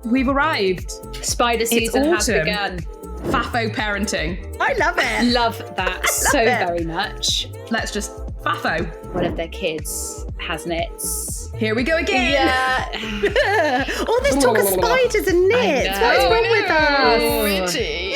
We've arrived. Spider season has begun. Faffo parenting. I love it. Love that very much. Let's just faffo. One of their kids has knits. Here we go again. Yeah. All this talk of spiders and knits. What's wrong with us? Richie.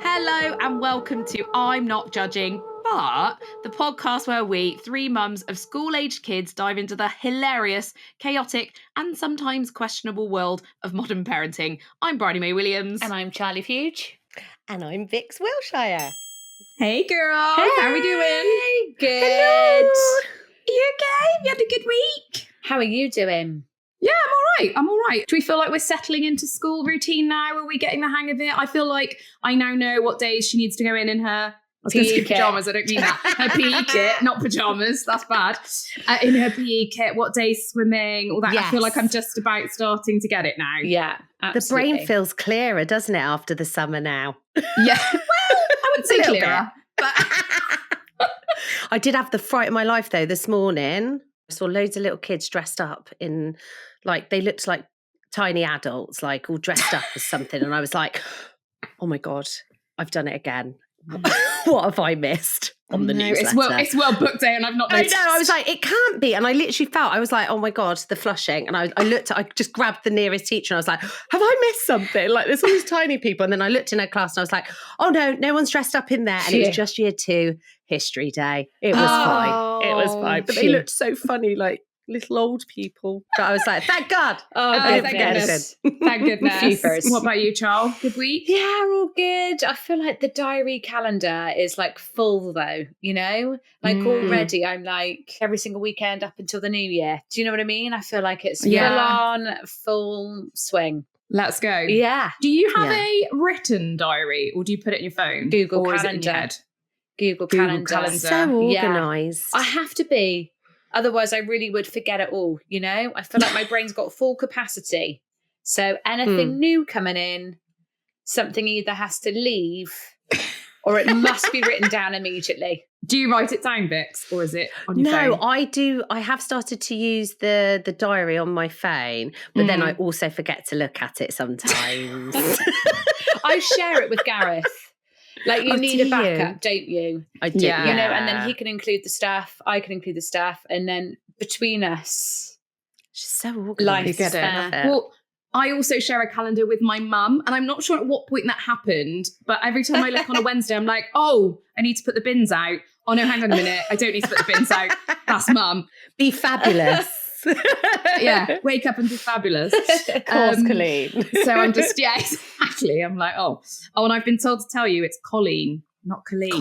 Hello and welcome to I'm Not Judging, but the podcast where we, three mums of school-aged kids, dive into the hilarious, chaotic and sometimes questionable world of modern parenting. I'm Briony May Williams. And I'm Charlie Fuge. And I'm Vix Wilshire. Hey girls, Hey. how are we doing? Good. Hello. You okay? You had a good week? How are you doing? Yeah, I'm all right. Do we feel like we're settling into school routine now? Are we getting the hang of it? I feel like I now know what days she needs to go in her... I was going to say PE kit. pyjamas, I don't mean that. Her PE kit, not pyjamas, that's bad. In her PE kit, what days swimming, all that. I feel Yes. like I'm just about starting to get it now. Yeah, absolutely. The brain feels clearer, doesn't it, after the summer now? Yeah. Well, I wouldn't say A little clearer. But I did have the fright of my life, though, this morning. I saw loads of little kids dressed up in, like, they looked like tiny adults, like all dressed up as something. And I was like, oh my God, I've done it again. What have I missed on the newsletter? It's well booked day and I've not I noticed. know, I was like, it can't be. And I literally felt, I was like, oh my God, the flushing. And I just grabbed the nearest teacher and I was like, have I missed something? Like, there's all these tiny people. And then I looked in her class and I was like, oh no one's dressed up in there. And it was just year 2 history day. It was fine. It was fine. But they looked so funny, like little old people. But I was like, thank God. I didn't forget anything. Thank goodness. Fevers. What about you, Charles? Good week? Yeah, all good. I feel like the diary calendar is like full though, you know? Like already I'm like every single weekend up until the new year. Do you know what I mean? I feel like it's full on, full swing. Let's go. Yeah. Do you have a written diary or do you put it in your phone? Google or Calendar. Is it in your head? Google Calendar. Calendar. So Yeah. organised. I have to be. Otherwise, I really would forget it all, you know? I feel like my brain's got full capacity. So anything new coming in, something either has to leave or it must be written down immediately. Do you write it down, Vix, or is it on your phone? No, I do. I have started to use the diary on my phone, but then I also forget to look at it sometimes. I share it with Gareth. Like you need a backup, don't you? I do. Yeah. You know, and then he can include the stuff, I can include the stuff, and then between us, She's so organized. life You is get it. fair. Well, I also share a calendar with my mum, and I'm not sure at what point that happened, but every time I look on a Wednesday, I'm like, oh, I need to put the bins out. Oh, no, hang on a minute. I don't need to put the bins out. That's mum. Be fabulous. Yeah, wake up and be fabulous. Course, Colleen. So I'm just, exactly. I'm like, oh, and I've been told to tell you it's Colleen, not Colleen.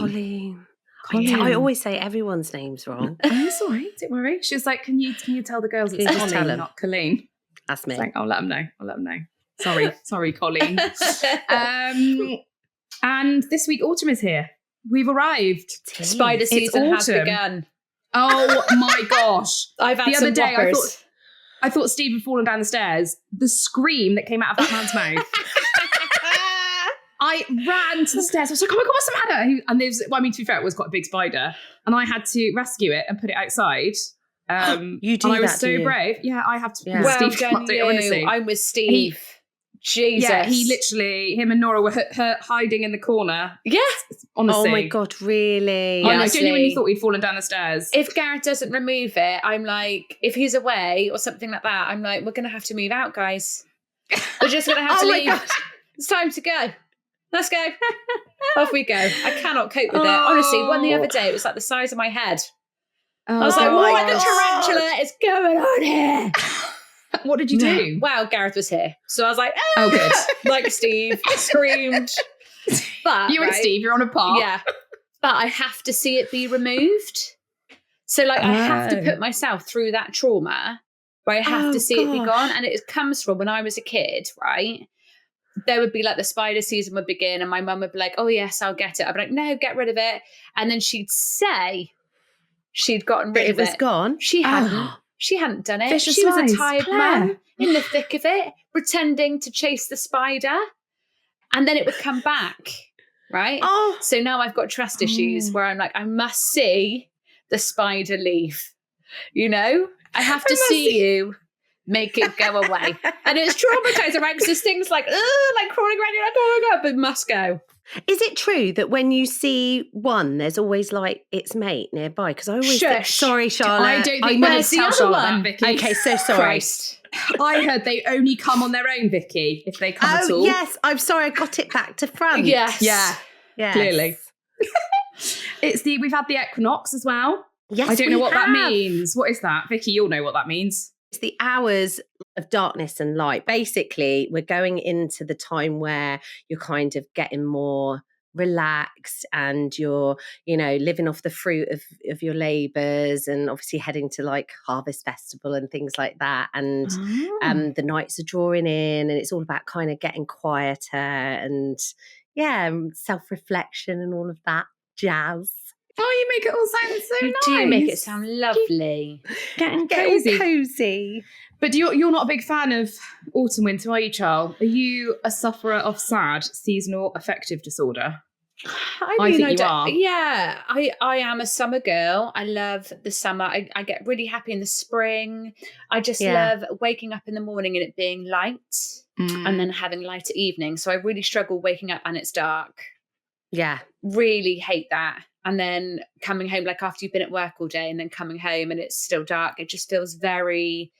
Colleen. I always say everyone's name's wrong. Oh, it's all right. Don't worry. She was like, can you tell the girls it's Can you just tell Colleen, them? not Colleen? That's me. It's like, I'll let them know. Sorry, Colleen. And this week, autumn is here. We've arrived. Spider season has autumn. begun. Oh my gosh. I've had The some other day, whoppers. I thought Steve had fallen down the stairs. The scream that came out of that man's mouth. I ran to the stairs. I was like, oh my God, what's the matter? To be fair, it was quite a big spider. And I had to rescue it and put it outside. You do and I was that, so do you? brave. Yeah, I have to. Yeah. Well Steve done can't do it, honestly. you. I'm with Steve. Jesus. Yeah, him and Nora were hiding in the corner. Yeah. Honestly. Oh my God, really? I Honestly. genuinely thought he'd fallen down the stairs. If Gareth doesn't remove it, I'm like, if he's away or something like that, I'm like, we're going to have to move out, guys. We're just going to have to Oh my leave. God. It's time to go. Let's go. Off we go. I cannot cope with it. Honestly, one the other day, it was like the size of my head. I was like, Oh what my the God. tarantula is going on here? What did you do? Well, Gareth was here. So I was like, Oh, good. like Steve, screamed. But You and right, Steve, you're on a par. yeah. But I have to see it be removed. So like I have to put myself through that trauma where I have to see it be gone. And it comes from when I was a kid, right? There would be like the spider season would begin and my mum would be like, oh yes, I'll get it. I'd be like, no, get rid of it. And then she'd say she'd gotten rid of it. It was gone? She hadn't. She hadn't done it. Vicious She was lies, a tired Claire. mum in the thick of it, pretending to chase the spider. And then it would come back, right? Oh. So now I've got trust issues where I'm like, I must see the spider leave. You know, I have to see you make it go away. And it's traumatizing, right? Because there's things like crawling around, you're like, oh my God, but must go. Is it true that when you see one, there's always like its mate nearby? Because I always think, sorry, Charlotte. I don't think we need to tell Charlotte that, Vicky. Okay, so sorry. Christ. I heard they only come on their own, Vicky, if they come at all. Oh, yes. I'm sorry. I got it back to front. Yes. Yeah. Yes. Clearly. We've had the equinox as well. Yes, I don't know what that have. means. What is that? Vicky, you'll know what that means. It's the hours of darkness and light. Basically, we're going into the time where you're kind of getting more relaxed and you're, living off the fruit of your labours, and obviously heading to like Harvest Festival and things like that. And the nights are drawing in, and it's all about kind of getting quieter and self-reflection and all of that jazz. Oh, you make it all sound so nice. You do make it sound lovely. Getting cozy. But you're not a big fan of autumn, winter, are you, Charles? Are you a sufferer of SAD, seasonal affective disorder? I think you are. Yeah, I am a summer girl. I love the summer. I get really happy in the spring. I just love waking up in the morning and it being light and then having lighter evening. So I really struggle waking up and it's dark. Yeah. Really hate that. And then coming home, like after you've been at work all day and then coming home and it's still dark, it just feels very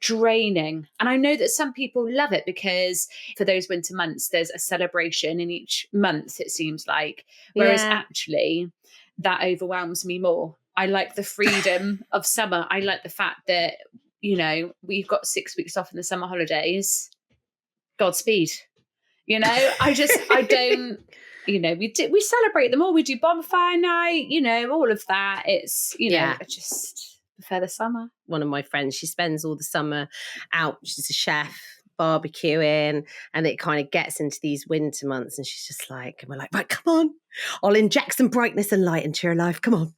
draining. And I know that some people love it because for those winter months, there's a celebration in each month, it seems like. Whereas actually, that overwhelms me more. I like the freedom of summer. I like the fact that, we've got 6 weeks off in the summer holidays. Godspeed. I don't... we celebrate them all. We do bonfire night, all of that. It's, I just prefer the summer. One of my friends, she spends all the summer out. She's a chef, barbecuing, and it kind of gets into these winter months. And she's just like, and we're like, right, come on. I'll inject some brightness and light into your life. Come on.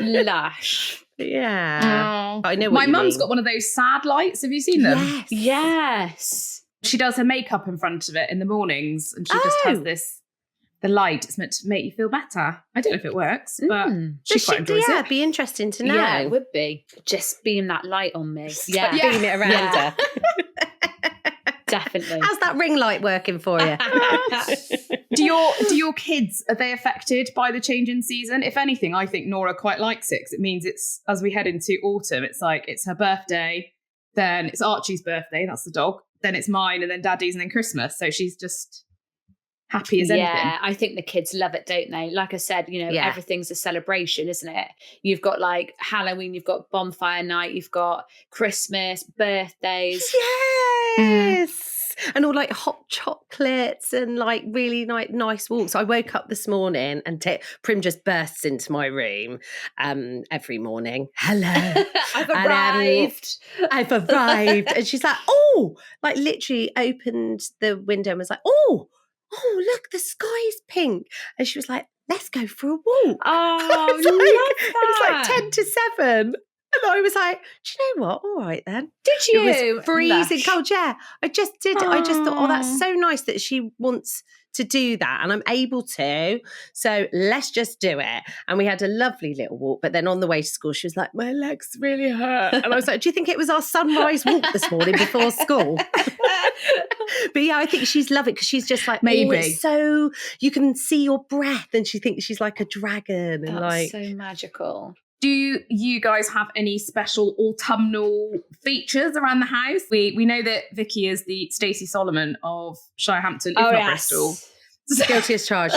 Lush. Yeah. Oh. I know what my mum's mean. got one of those sad lights. Have you seen them? Yes. She does her makeup in front of it in the mornings, and she just has the light. It's meant to make you feel better. I don't know if it works, but she quite enjoys it. Yeah, it'd be interesting to know. Yeah, it would be. Just beam that light on me. Yeah. Beam it around her. Definitely. How's that ring light working for you? Do your kids, are they affected by the change in season? If anything, I think Nora quite likes it because it means it's, as we head into autumn, it's like it's her birthday, then it's Archie's birthday, that's the dog, then it's mine, and then Daddy's, and then Christmas. So she's just happy as anything. Yeah, I think the kids love it, don't they? Like I said, everything's a celebration, isn't it? You've got like Halloween, you've got bonfire night, you've got Christmas, birthdays. Yes. And all like hot chocolates and like really nice walks. I woke up this morning and Prim just bursts into my room every morning. Hello. I've arrived. I've arrived. And she's like, oh, like literally opened the window and was like, oh, look, the sky's pink. And she was like, let's go for a walk. Oh, love that. It was like 10 to 7. And I was like, do you know what? All right then. Did you? It was freezing cold. Yeah, I just did. I just thought, that's so nice that she wants to do that and I'm able to. So let's just do it. And we had a lovely little walk. But then on the way to school, she was like, my legs really hurt. And I was like, do you think it was our sunrise walk this morning before school? But yeah, I think she's loving it because she's just like, maybe. it's so you can see your breath and she thinks she's like a dragon. And that's so magical. Do you guys have any special autumnal features around the house? We know that Vicky is the Stacey Solomon of Shirehampton, if not Bristol. Guilty as charged.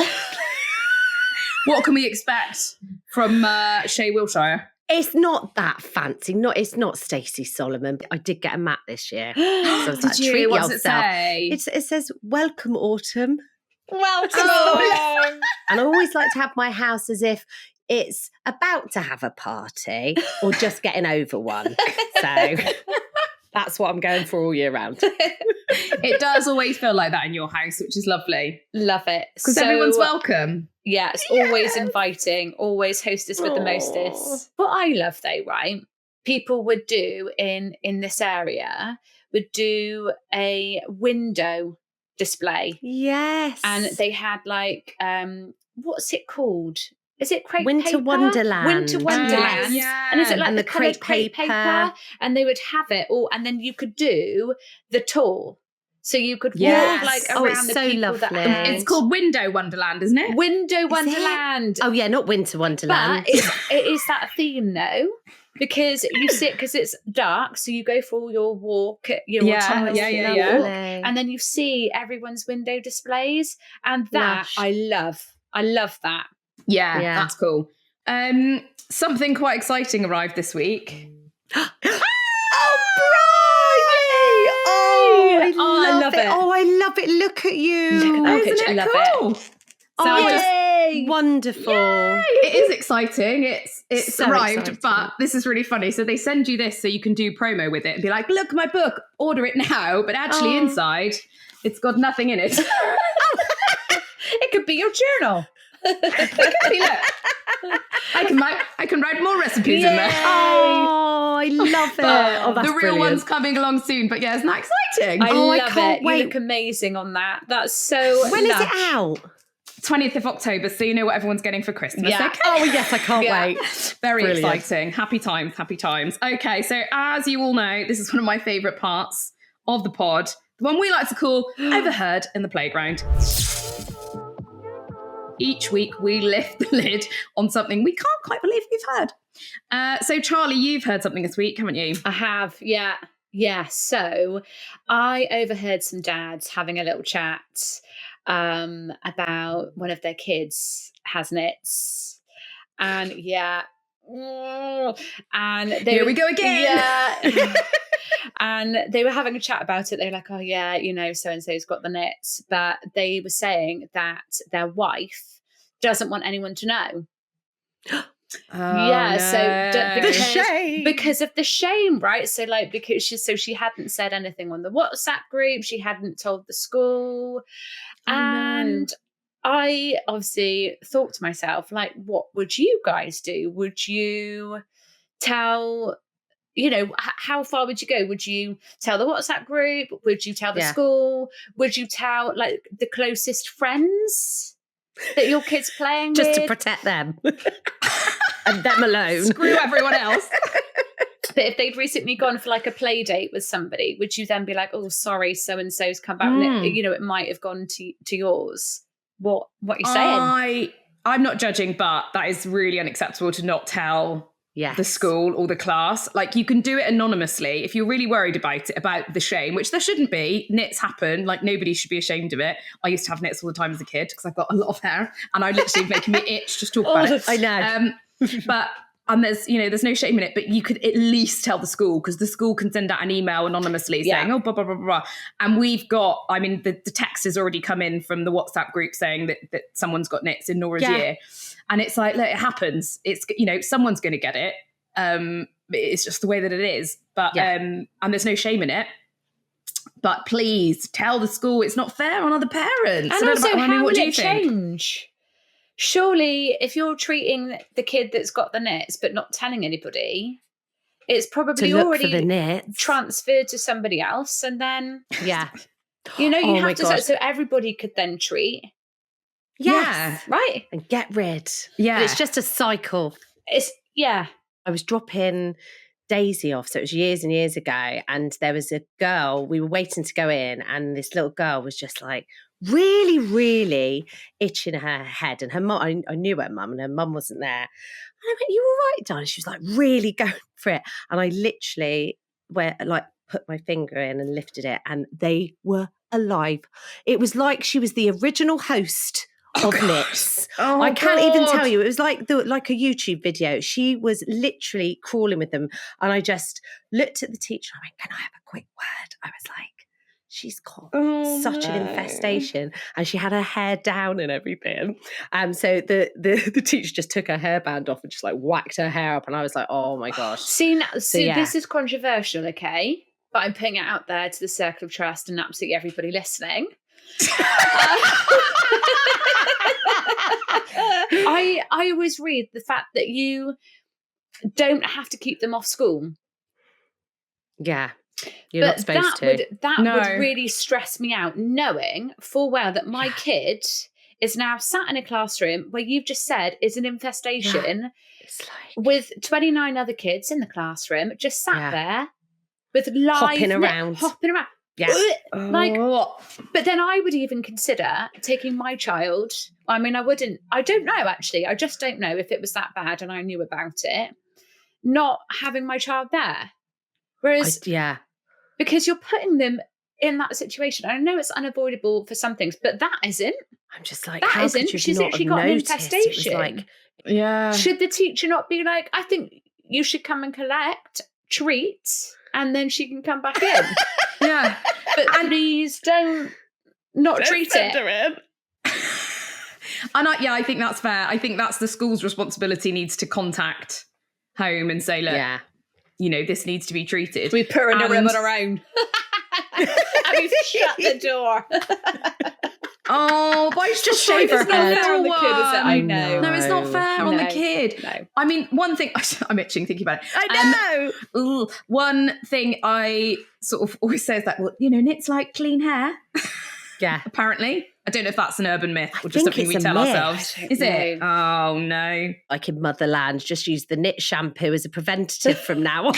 What can we expect from Shea Wilshire? It's not that fancy. It's not Stacey Solomon. I did get a mat this year. So I was like, treat what yourself. Does it say? It says, welcome autumn. Welcome. And I always like to have my house as if it's about to have a party or just getting over one. So that's what I'm going for all year round. It does always feel like that in your house, which is lovely. Love it. Because everyone's welcome. Yeah, it's always inviting, always hostess with the mostess. What I love though, right? People would do in this area, would do a window display. Yes. And they had like, what's it called? Is it crepe Winter paper? Wonderland. Winter Wonderland. Yes. And is it like And the the coloured crepe crepe paper. paper? And they would have it all, and then you could do the tour. So you could Yes. walk like Oh, around it's the so people that lovely. had It's called Window Wonderland, isn't it? Window Wonderland. Oh yeah, not Winter Wonderland. But it is that theme though, because you sit, because it's dark, so you go for all your walk, your Yeah, autonomous yeah. walk, and then you see everyone's window displays, and that Lush. I love that. Yeah, Yeah. that's cool. Something quite exciting arrived this week. Oh, Briony! Oh, I love it. Oh, I love it. Look at you. Look at that Isn't picture. it Love cool? So Oh, I just Yay! wonderful. it is exciting. It's So arrived, exciting. but this is really funny. So they send you this so you can do promo with it and be like, look, my book, order it now. But actually Oh. inside, it's got nothing in it. It could be your journal. I can write more recipes in there. Oh, I love it. Oh, that's the real brilliant. one's coming along soon, but yeah, isn't that exciting? I Oh, I love can't it. wait. You look amazing on that. That's so When is lush. it out? 20th of October, so you know what everyone's getting for Christmas. Yeah. Okay. Oh, yes, I can't Yeah. wait. Very Brilliant. exciting. Happy times, happy times. Okay, so as you all know, this is one of my favourite parts of the pod, the one we like to call Overheard in the Playground. Each week we lift the lid on something we can't quite believe we've heard. So Charlie, you've heard something this week, haven't you? I have, yeah. Yeah, so I overheard some dads having a little chat about one of their kids has nits. And and Here we go again. Yeah. And they were having a chat about it. They were like, oh yeah, so-and-so's got the nits. But they were saying that their wife doesn't want anyone to know. The shame. Because of the shame, right? So like, because she hadn't said anything on the WhatsApp group, she hadn't told the school. And I obviously thought to myself, like, what would you guys do? Would you tell, how far would you go? Would you tell the WhatsApp group? Would you tell the school? Would you tell like the closest friends that your kid's playing Just with? to protect them. And them alone. Screw everyone else. But if they'd recently gone for like a play date with somebody, would you then be like, oh, sorry, so-and-so's come back and it might have gone to yours? What are you saying? I'm not judging, but that is really unacceptable to not tell the school or the class. Like, you can do it anonymously if you're really worried about it, about the shame, which there shouldn't be. Nits happen. Like, nobody should be ashamed of it. I used to have nits all the time as a kid because I've got a lot of hair and I literally making me itch just talk about it. I know. But there's no shame in it, but you could at least tell the school, because the school can send out an email anonymously saying, oh, blah, blah, blah, blah. And we've got, the text has already come in from the WhatsApp group saying that someone's got nits in Nora's year. And it's like, look, it happens. It's, someone's going to get it. It's just the way that it is. But, and there's no shame in it. But please tell the school. It's not fair on other parents. And also, how what will do you it think? change? Surely, if you're treating the kid that's got the nits but not telling anybody, it's probably to look already for the nits. transferred to somebody else, and then You have to. So everybody could then treat. Yes. Right. And get rid. Yeah. And it's just a cycle. I was dropping Daisy off, so it was years and years ago, and there was a girl, we were waiting to go in, and this little girl was just like really, really itching her head, and her mum, I knew her mum, and her mum wasn't there. And I went, you all right, darling? She was like really going for it, and I literally put my finger in and lifted it, and they were alive. It was like she was the original host of nits. I can't even tell you. It was like a YouTube video. She was literally crawling with them. And I just looked at the teacher. I went, can I have a quick word? I was like, she's got such an infestation. And she had her hair down and everything. So the teacher just took her hairband off and just like whacked her hair up. And I was like, oh my gosh. See, this is controversial, okay? But I'm putting it out there to the circle of trust and absolutely everybody listening. I always read the fact that you don't have to keep them off school. Yeah, you're not supposed to. That would really stress me out, knowing full well that my kid is now sat in a classroom where you've just said is an infestation It's like with 29 other kids in the classroom, just sat there with live hopping around. Yeah. Like, but then I would even consider taking my child. I mean, I don't know, actually. I just don't know if it was that bad and I knew about it, not having my child there. Whereas, because you're putting them in that situation. I know it's unavoidable for some things, but that isn't. I'm just like, that isn't. She's literally got an infestation. Like, should the teacher not be like, I think you should come and collect treats and then she can come back in? But please don't treat it. And I think that's fair. I think that's the school's responsibility, needs to contact home and say, look, this needs to be treated. We put her in a room on our own. And we've shut the door. Oh, but it's just shave her head. It's not fair on the kid, is it? I know. No, it's not fair on the kid. No. I mean, one thing, I'm itching thinking about it. I know. One thing I sort of always say is that, Nits like clean hair. Yeah. Apparently. I don't know if that's an urban myth or just something we tell ourselves. Is it? Oh, no. Like in Motherland, just use the Knit shampoo as a preventative from now on.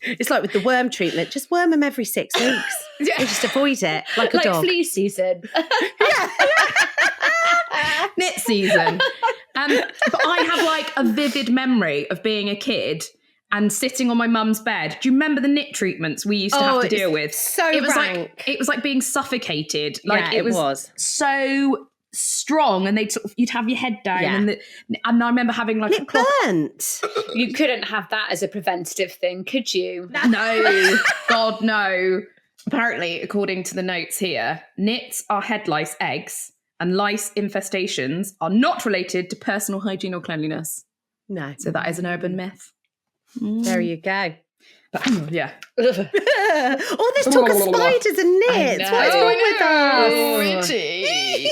It's like with the worm treatment, just worm them every 6 weeks. And just avoid it like a dog. Like flea season. Knit season. But I have like a vivid memory of being a kid and sitting on my mum's bed. Do you remember the knit treatments we used to have to deal with? It was like being suffocated. Like it was so strong, and you'd have your head down, and I remember having like it burnt. You couldn't have that as a preventative thing, could you? No, God, no. Apparently, according to the notes here, nits are head lice eggs, and lice infestations are not related to personal hygiene or cleanliness. No. So that is an urban myth. There you go. But, all this talk of spiders and nits. What is wrong with us? Oh, Richie.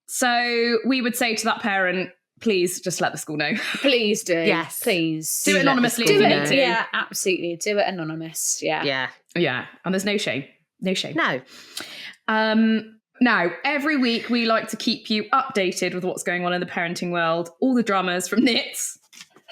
So we would say to that parent, please just let the school know. Please do. Yes. Please. Do it anonymously if you need to. Yeah, absolutely. Do it anonymous. Yeah. Yeah. And there's no shame. No shame. No. Now, every week we like to keep you updated with what's going on in the parenting world, all the dramas from nits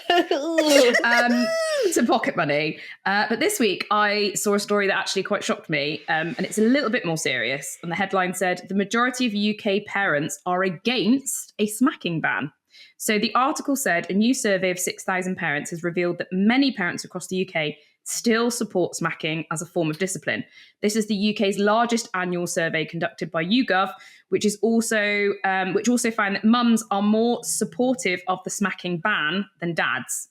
to pocket money. But this week I saw a story that actually quite shocked me, and it's a little bit more serious. And the headline said, the majority of UK parents are against a smacking ban. So the article said a new survey of 6,000 parents has revealed that many parents across the UK still support smacking as a form of discipline. This is the UK's largest annual survey conducted by YouGov, which also found that mums are more supportive of the smacking ban than dads.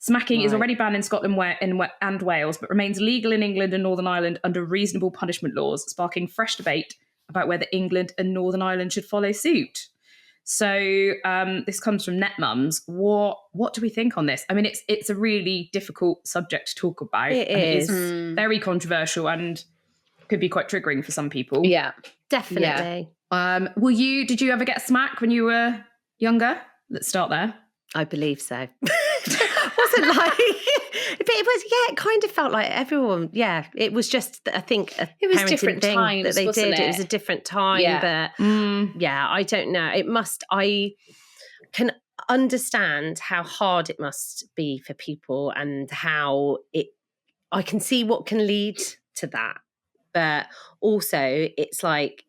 Smacking is already banned in Scotland and Wales, but remains legal in England and Northern Ireland under reasonable punishment laws, sparking fresh debate about whether England and Northern Ireland should follow suit. So this comes from Net Mums. What do we think on this? I mean, it's a really difficult subject to talk about. It is. Very controversial and could be quite triggering for some people. Yeah, definitely. Yeah. Did you ever get smacked when you were younger? Let's start there. I believe so. Wasn't like, but it was, it kind of felt like everyone, it was just, I think, it was different thing times, that they wasn't did. It was a different time, but I don't know. I can understand how hard it must be for people and how I can see what can lead to that. But also it's like,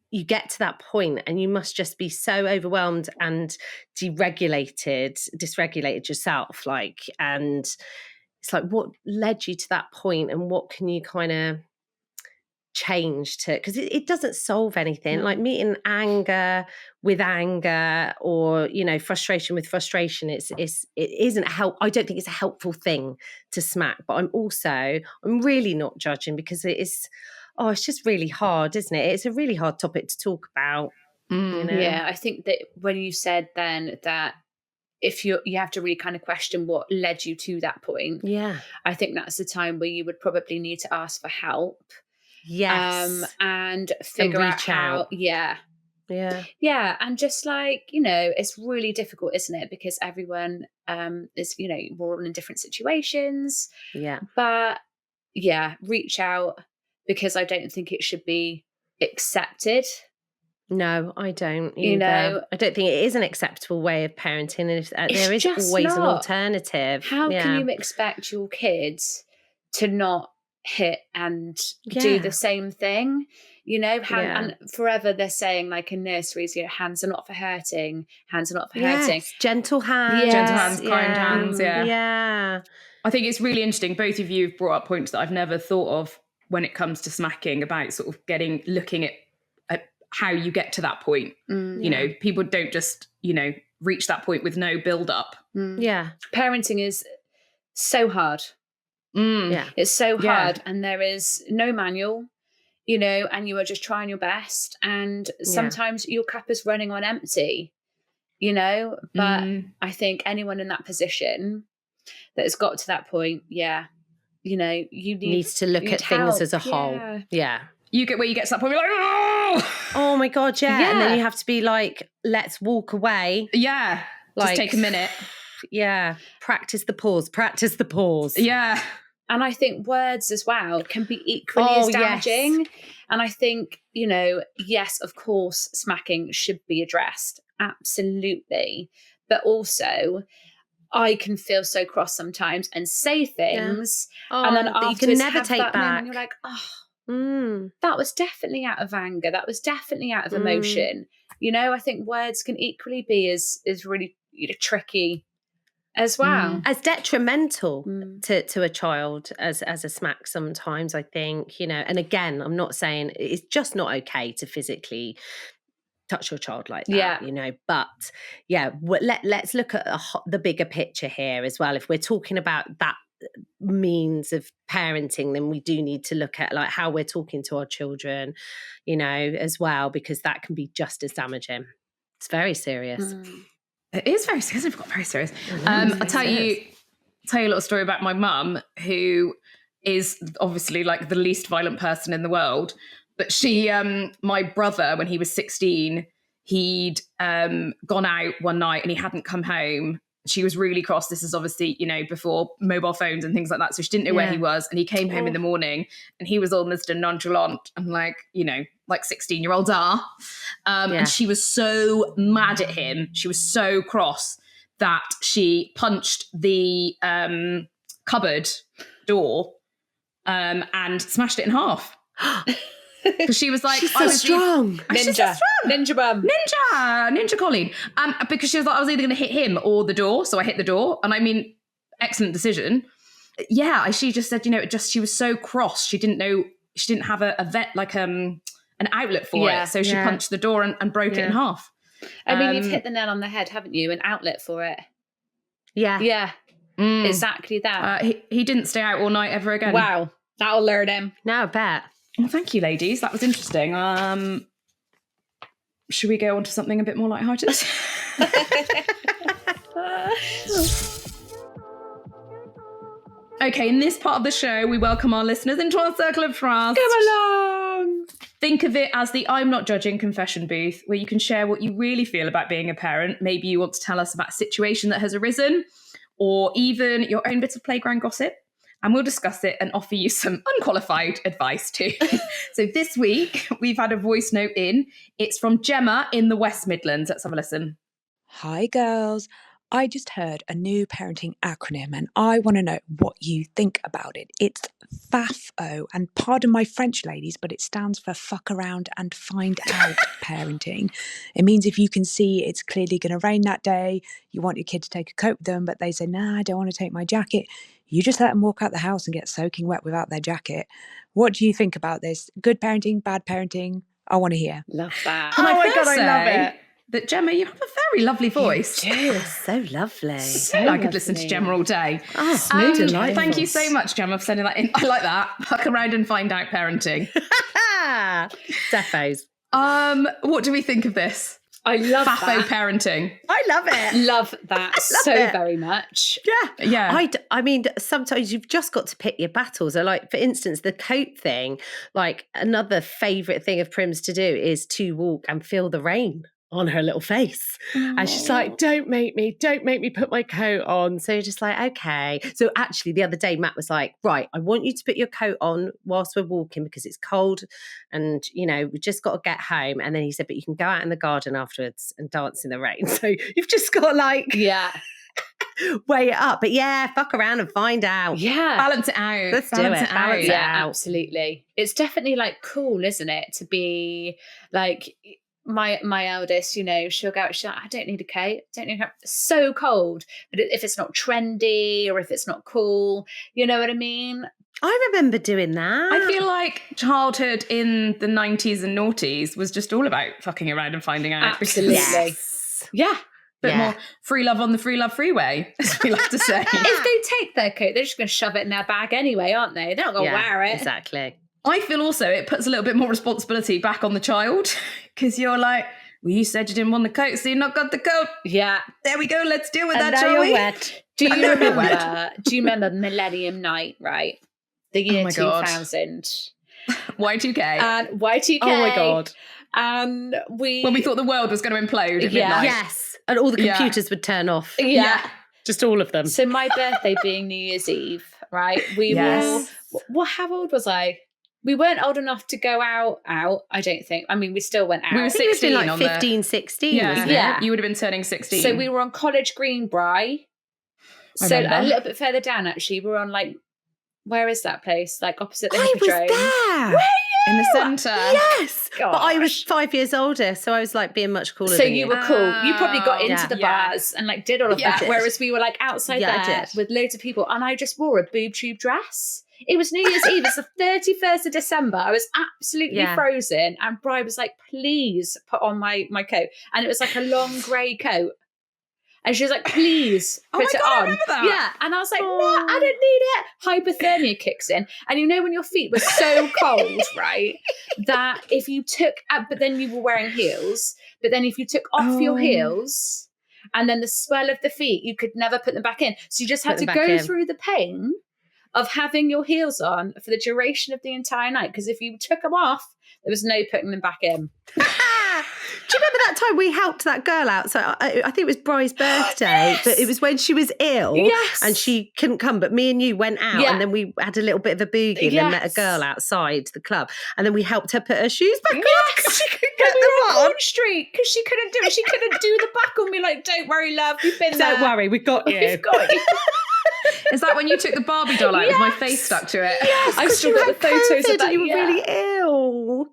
you get to that point and you must just be so overwhelmed and dysregulated yourself. And it's like, what led you to that point and what can you kind of change to, because it doesn't solve anything. Like meeting anger with anger or, frustration with frustration. It isn't I don't think it's a helpful thing to smack, but I'm really not judging because it is, it's just really hard, isn't it? It's a really hard topic to talk about. Yeah, I think that when you said then that if you have to really kind of question what led you to that point. Yeah. I think that's the time where you would probably need to ask for help. Yes. And figure out how. Yeah. And just it's really difficult, isn't it? Because everyone is, we're all in different situations. Yeah. But reach out, because I don't think it should be accepted No, I don't either. You know, I don't think it is an acceptable way of parenting. And if there is just always an not. alternative. How can you expect your kids to not hit and do the same thing? You know, and forever they're saying, like in nurseries, you know, hands are not for hurting, hands are not for hurting. Gentle hands. Gentle hands, kind hands, Yeah. I think it's really interesting. Both of you have brought up points that I've never thought of when it comes to smacking, about sort of looking at how you get to that point. You know, people don't just, you know, reach that point with no build up. Yeah. Parenting is so hard. Yeah. It's so hard, and there is no manual, you know, and you are just trying your best, and sometimes your cup is running on empty, you know, but I think anyone in that position that has got to that point, you know, needs to look at things as a whole. Yeah. You get to that point, you're like, oh my God, and then you have to be like, let's walk away. Yeah, like, just take a minute. Yeah, practice the pause. Yeah. And I think words as well can be equally as damaging. Yes. And I think, you know, yes, of course, smacking should be addressed. Absolutely. But also, I can feel so cross sometimes and say things. And then afterwards, you can never take back. And you're like, that was definitely out of anger. That was definitely out of emotion. You know, I think words can equally be as really, you know, tricky as well, as detrimental to a child as a smack sometimes, I think, you know. And again, I'm not saying it's just not okay to physically touch your child like that, you know, but let's look at the bigger picture here as well. If we're talking about that means of parenting, then we do need to look at like how we're talking to our children, you know, as well, because that can be just as damaging. It's very serious. It is very serious. I've got very serious. I'll tell you a little story about my mum, who is obviously like the least violent person in the world. But she, my brother, when he was 16, he'd gone out one night and he hadn't come home. She was really cross. This is obviously, you know, before mobile phones and things like that. So she didn't know where he was. And he came home in the morning and he was all Mr. Nonchalant and like, you know, like 16-year-olds are. And she was so mad at him. She was so cross that she punched the cupboard door and smashed it in half. Because she was like, she's so strong. Ninja bum. Ninja Colleen. Because she was like, I was either going to hit him or the door. So I hit the door. And I mean, excellent decision. Yeah, she just said, you know, she was so cross. She didn't have a vet, like an outlet for it. So she punched the door and broke it in half. I mean, you've hit the nail on the head, haven't you? An outlet for it. Yeah. Yeah. Exactly that. He didn't stay out all night ever again. Wow. That'll learn him. No, I bet. Well, thank you, ladies. That was interesting. Should we go on to something a bit more lighthearted? Okay, in this part of the show, we welcome our listeners into our circle of trust. Come along. Think of it as the I'm Not Judging confession booth, where you can share what you really feel about being a parent. Maybe you want to tell us about a situation that has arisen, or even your own bit of playground gossip. And we'll discuss it and offer you some unqualified advice too. So this week, we've had a voice note in. It's from Gemma in the West Midlands. Let's have a listen. Hi, girls. I just heard a new parenting acronym and I want to know what you think about it. It's FAFO, and pardon my French, ladies, but it stands for fuck around and find out parenting. It means if you can see it's clearly going to rain that day, you want your kid to take a coat with them, but they say, nah, I don't want to take my jacket. You just let them walk out the house and get soaking wet without their jacket. What do you think about this? Good parenting, bad parenting? I want to hear. Love that. Oh my God, I love it. That Gemma, you have a very lovely voice. You do. So lovely. I could listen to Gemma all day. Oh, smooth and delightful. Thank you so much, Gemma, for sending that in. I like that. Fuck around and find out parenting. Defos. What do we think of this? I love FAFO that. parenting. I love it. Love that very much. Yeah. I mean, sometimes you've just got to pick your battles. So like, for instance, the coat thing, like another favourite thing of Prim's to do is to walk and feel the rain on her little face. And she's like, don't make me put my coat on. So you're just like, okay. So actually the other day, Matt was like, right, I want you to put your coat on whilst we're walking because it's cold and, we just got to get home. And then he said, but you can go out in the garden afterwards and dance in the rain. So you've just got weigh it up. But fuck around and find out. Yeah. Balance it out. Let's do it. Balance it out. Absolutely. It's definitely cool, isn't it? To be my eldest, she'll go out, she's like, I don't need a coat. It's so cold. But if it's not trendy or if it's not cool, you know what I mean? I remember doing that. I feel like childhood in the 90s and noughties was just all about fucking around and finding out. Absolutely. Yeah. Bit more free love on the free love freeway, as we like to say. If they take their coat, they're just going to shove it in their bag anyway, aren't they? They're not going to wear it. Exactly. I feel also it puts a little bit more responsibility back on the child because you're like, well, you said you didn't want the coat, so you not got the coat. Yeah. There we go. Let's deal with and that, shall we? Wet. Do you remember Millennium Night, right? The year 2000. Y2K. And Y2K. Oh my God. And when we thought the world was going to implode at midnight. Yes. And all the computers would turn off. Yeah. Just all of them. So my birthday being New Year's Eve, right? We were, how old was I? We weren't old enough to go out, I don't think. I mean, we still went out. We were 16 like 15, 16. Yeah. You would have been turning 16. So we were on College Green, Bri. So a little bit further down, actually. We were on where is that place? Opposite the Hippodrome. I was there. Were you? In the centre. Yes. Gosh. But I was 5 years older, so I was being much cooler so than you were cool. You probably got into the Yeah. bars and did all of that. Whereas we were outside there with loads of people. And I just wore a boob tube dress. It was New Year's Eve. It's the 31st of December. I was absolutely frozen. And Bri was like, please put on my coat. And it was a long grey coat. And she was like, please put it on. I remember that. Yeah. And I was like, no, I don't need it. Hypothermia kicks in. And when your feet were so cold, right, that if you took, but then you were wearing heels, but then if you took off your heels and then the swell of the feet, you could never put them back in. So you just had to go through the pain of having your heels on for the duration of the entire night. Because if you took them off, there was no putting them back in. Do you remember that time we helped that girl out? So I think it was Bri's birthday, but it was when she was ill and she couldn't come. But me and you went out and then we had a little bit of a boogie and then met a girl outside the club. And then we helped her put her shoes back on because she couldn't get them on. Street because she couldn't do it. She couldn't do the back on me. Don't worry, love. We've been there. Don't worry, we've got you. We've got you. Is that when you took the Barbie doll out with my face stuck to it? Yes, I've still got the photos of that. You were really ill.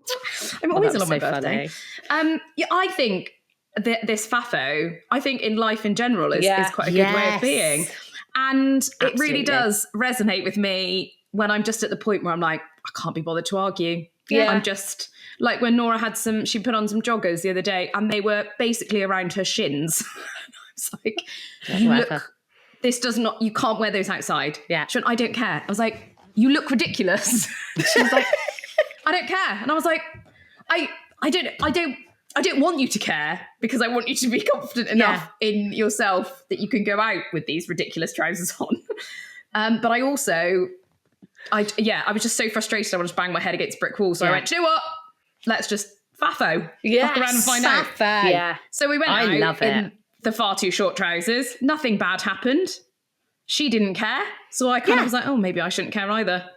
I'm always ill on my birthday. I think this FAFO, I think in life in general is quite a good way of being. And it really does resonate with me when I'm just at the point where I'm like, I can't be bothered to argue. Yeah. I'm just when Nora had she put on some joggers the other day and they were basically around her shins. I was like, this does not, you can't wear those outside. Yeah. She went, I don't care. I was like, you look ridiculous. She was like, I don't care. And I was like, I don't want you to care because I want you to be confident enough in yourself that you can go out with these ridiculous trousers on. But I also, I was just so frustrated. I wanted to bang my head against brick wall. So I went, do you know what? Let's just FAFO. Fuck around and find out. Yeah. So we went out in the far too short trousers. Nothing bad happened. She didn't care. So I kind of was like, oh, maybe I shouldn't care either.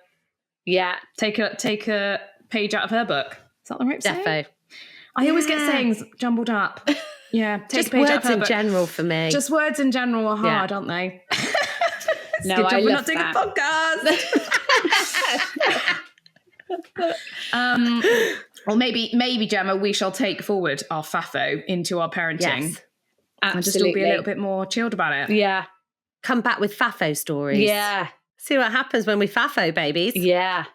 Yeah. Take a page out of her book. Is that the right saying? Defo. I always get sayings jumbled up. Yeah. Just words in general for me. Just words in general are hard, aren't they? No, good job I we're love not doing a podcast. Or maybe Gemma, we shall take forward our FAFO into our parenting. Yes. Absolutely. And just all be a little bit more chilled about it. Yeah. Come back with FAFO stories. Yeah. See what happens when we FAFO, babies. Yeah.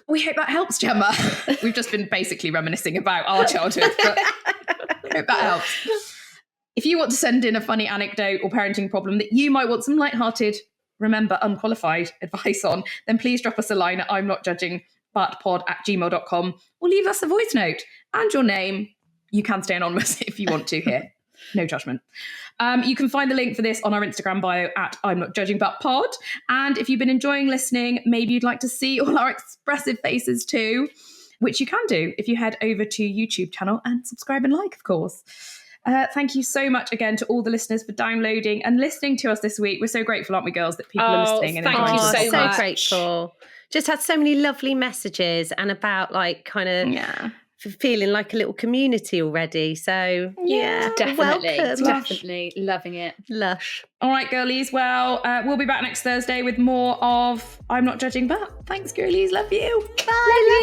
We hope that helps, Gemma. We've just been basically reminiscing about our childhood, but I hope that helps. If you want to send in a funny anecdote or parenting problem that you might want some lighthearted, remember, unqualified advice on, then please drop us a line at imnotjudgingbutpod@gmail.com or leave us a voice note and your name. You can stay anonymous if you want to here. No judgment. You can find the link for this on our Instagram bio at imnotjudgingbutpod. And if you've been enjoying listening, maybe you'd like to see all our expressive faces too. which you can do if you head over to YouTube channel and subscribe and like, of course. Thank you so much again to all the listeners for downloading and listening to us this week. We're so grateful, aren't we, girls, that people are listening. And thank you so much. Grateful. Just had so many lovely messages and about like kind of feeling like a little community already. So definitely loving it. Lush. All right, girlies. Well, we'll be back next Thursday with more of I'm Not Judging, but thanks, girlies. Love you. Bye.